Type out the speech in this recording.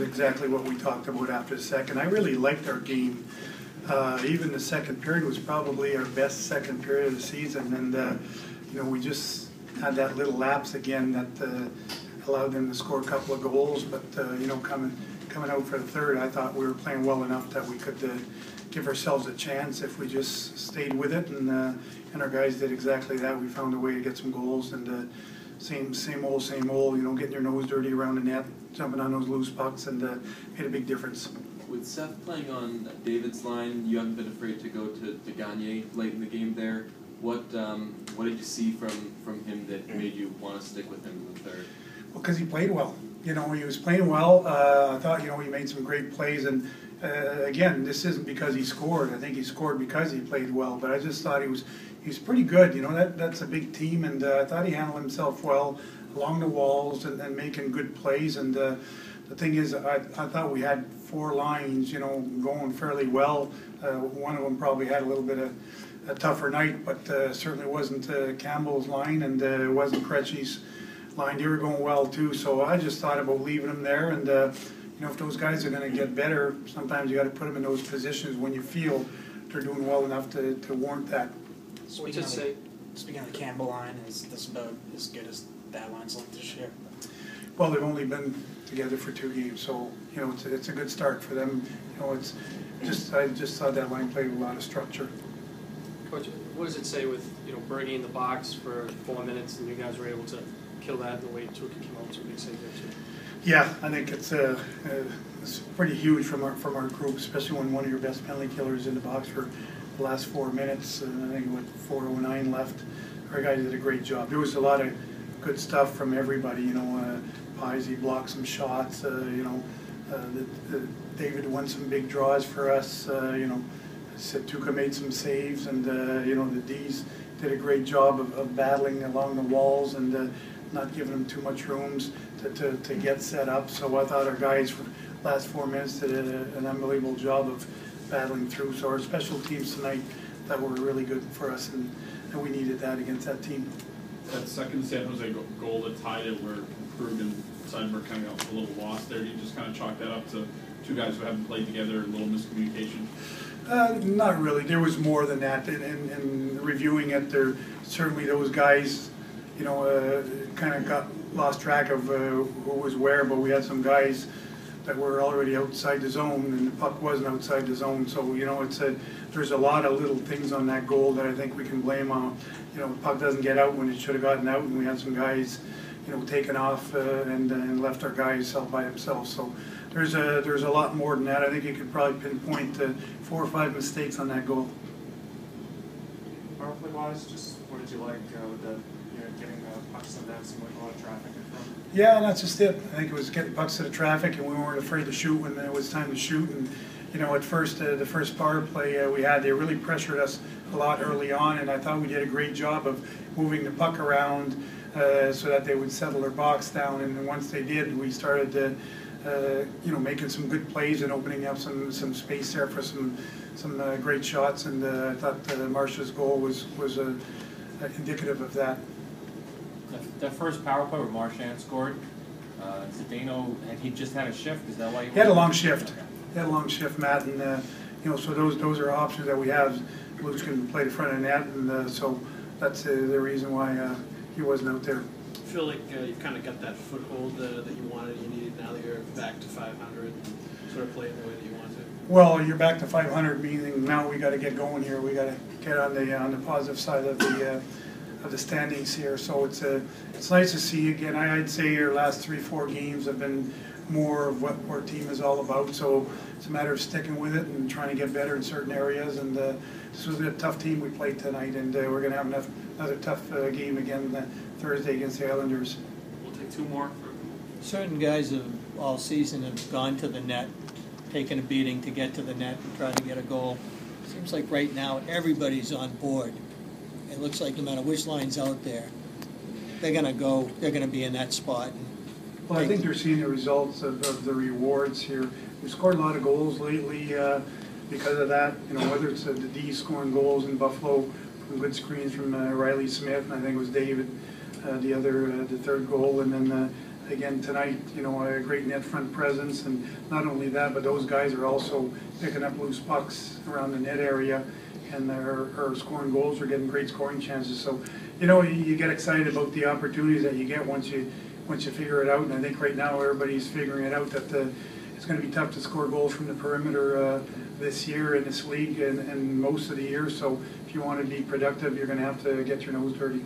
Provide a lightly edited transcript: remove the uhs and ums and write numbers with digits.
exactly what we talked about after the second. I really liked our game. Even the second period was probably our best second period of the season, and you know, we just had that little lapse again that allowed them to score a couple of goals. But you know, coming out for the third, I thought we were playing well enough that we could give ourselves a chance if we just stayed with it, and our guys did exactly that. We found a way to get some goals, and same old, you know, getting your nose dirty around the net, jumping on those loose pucks, and made a big difference. With Seth playing on David's line, you haven't been afraid to go to Gagne late in the game there. What did you see from him that made you want to stick with him in the third? Well, because he played well. You know, he was playing well. I thought, you know, he made some great plays, and again, this isn't because he scored. I think he scored because he played well. But I just thought he was pretty good. You know, that's a big team, and I thought he handled himself well along the walls and making good plays. And the thing is, I thought we had 4 lines, you know, going fairly well. One of them probably had a little bit of a tougher night, but certainly wasn't Campbell's line, and it wasn't Krejci's line. They were going well too. So I just thought about leaving them there, and you know, if those guys are going to get better, sometimes you got to put them in those positions when you feel they're doing well enough to warrant that. Speaking of the Campbell line, is this about as good as that line's looked this year? Well, they've only been together for 2 games, so you know, it's a good start for them. You know, it's just, I just thought that line played with a lot of structure. Coach, what does it say with, you know, Bergie in the box for 4 minutes, and you guys were able to kill that in the way Tuukka came out to a big save there too? Yeah, I think it's pretty huge from our group, especially when one of your best penalty killers in the box for the last 4 minutes. I think with 4:09 left, our guys did a great job. There was a lot of good stuff from everybody. You know, Pisey blocked some shots. You know, David won some big draws for us. You know, Tuukka made some saves, and you know, the D's did a great job of battling along the walls and not giving them too much rooms to get set up. So I thought our guys for the last 4 minutes did an unbelievable job of battling through. So our special teams tonight that were really good for us, and we needed that against that team. That second San Jose goal that tied it, where Krug and Seidenberg kind of got a little lost there, do you just kind of chalk that up to 2 guys who haven't played together, a little miscommunication? Not really. There was more than that. In reviewing it, there certainly those guys, you know, kind of got lost track of who was where, but we had some guys that were already outside the zone, and the puck wasn't outside the zone. So, you know, there's a lot of little things on that goal that I think we can blame on. You know, the puck doesn't get out when it should have gotten out, and we had some guys, you know, taken off and left our guys out by themselves. So there's a lot more than that. I think you could probably pinpoint 4 or 5 mistakes on that goal. Power play wise, just what did you like with the, you know, getting the pucks in that, seemed like a lot of traffic in front? Yeah, and that's just it. I think it was getting pucks to the traffic, and we weren't afraid to shoot when it was time to shoot. And you know, at first, the first power play we had, they really pressured us a lot early on, and I thought we did a great job of moving the puck around so that they would settle their box down. And once they did, we started you know, making some good plays and opening up some space there for some great shots. And I thought Marcia's goal was indicative of that. That first power play where Marchand scored, Zdeno, and he just had a shift. Is that why he had a long shift? Okay. He had a long shift, Matt, and you know, so those are options that we have. Luke can play the front of the net, and so that's the reason why he wasn't out there. I feel like you've kind of got that foothold that you wanted, you needed. Now that you're back to 500, sort of playing the way that you want to. Well, you're back to 500, meaning now we got to get going here. We got to get on the positive side of the standings here. So it's nice to see again. I'd say your last 3-4 games have been more of what our team is all about. So it's a matter of sticking with it and trying to get better in certain areas. And this was a tough team we played tonight, and we're going to have another tough game again Thursday against the Islanders. We'll take 2 more. Certain guys have all season have gone to the net, taken a beating to get to the net and try to get a goal. Seems like right now everybody's on board. It looks like no matter which line's out there, they're going to go. They're going to be in that spot. Well, I think they're seeing the results of the rewards here. We scored a lot of goals lately because of that. You know, whether it's the D scoring goals in Buffalo from good screens from Riley Smith, and I think it was David, the third goal, and then again, tonight, a great net front presence, and not only that, but those guys are also picking up loose pucks around the net area, and are scoring goals or getting great scoring chances. So, you get excited about the opportunities that you get once you figure it out. And I think right now everybody's figuring it out that it's going to be tough to score goals from the perimeter this year in this league and most of the year. So if you want to be productive, you're going to have to get your nose dirty.